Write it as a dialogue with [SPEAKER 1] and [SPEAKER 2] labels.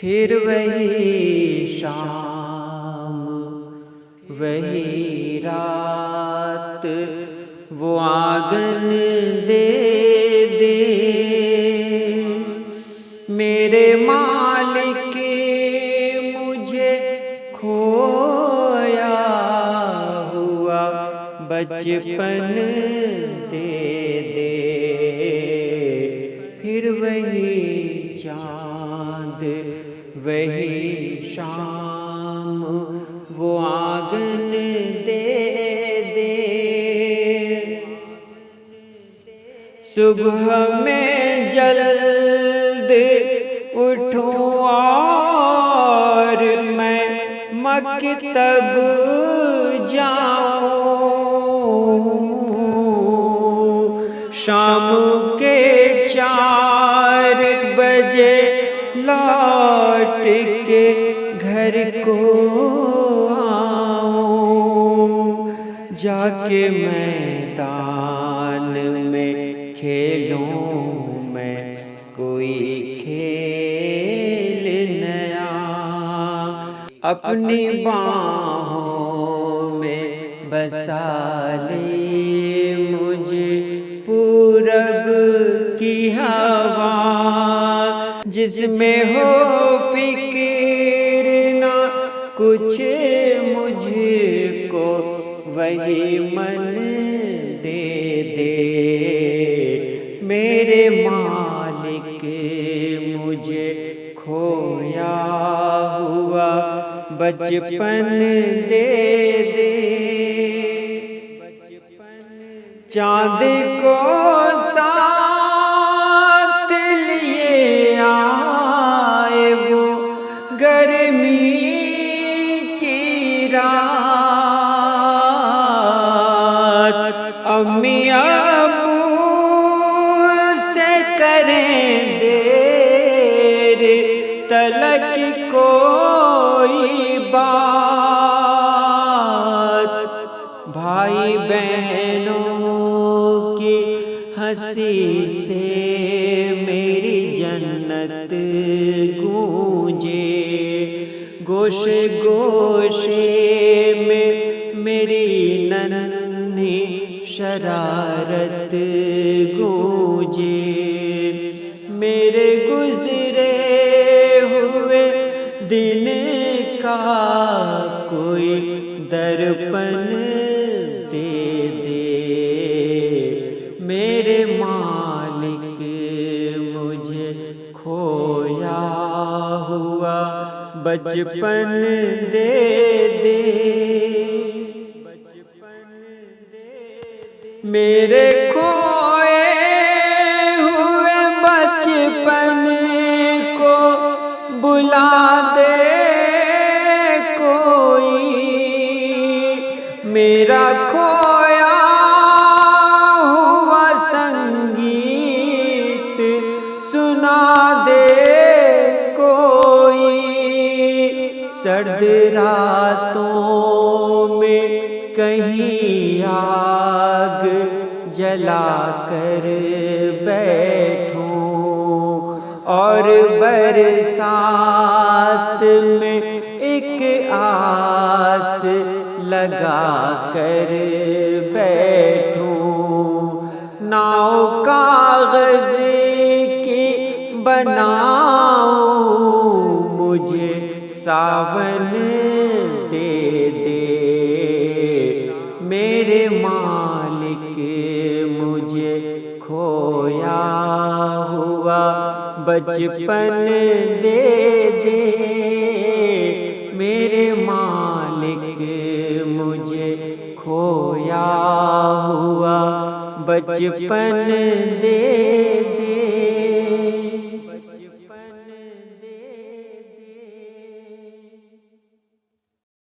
[SPEAKER 1] फिर वही शाम वही रात वो आंगन दे दे। मेरे मालिक मुझे खोया हुआ बचपन दे दे। फिर वही चाँद वही शाम वो आंगन दे दे। सुबह में जल्द उठूं और मैं मकतब जाऊं। शाम के 4 बजे लौट के घर को आऊं। जाके मैदान में खेलूं मैं कोई खेल नया। अपनी बाहों में बसा ले मुझे पूरब की हवा। जिसमें हो फिक्र ना कुछ मुझको वही मन दे दे। मेरे मालिक मुझे खोया हुआ बचपन दे दे। चाँद को साथ लिए आए वो गर्मी की रात। अम्मी अबू से करें देर तलक कोई बात। भाई बहनों की हंसी से मेरी जन्नत गूंजे। गोशे गोशे में मेरी नन्ही शरारत गूंजे। मेरे गुजरे हुए दिन का कोई दर्पण दे दे। मेरे मालिक मुझे खोया हुआ बचपन दे दे। मेरे खोए हुए बचपन को बुला दे कोई। मेरा खोया हुआ संगीत सुना दे कोई। सर्द रातों में कहीं आग जला कर बैठूं और बरसात में एक आस लगा कर बैठूं। नाव कागज की बनाऊं मुझे सावन दे दे। मेरे मालिक मुझे खोया हुआ बचपन दे दे। मेरे मालिक मुझे खोया हुआ बचपन दे दे।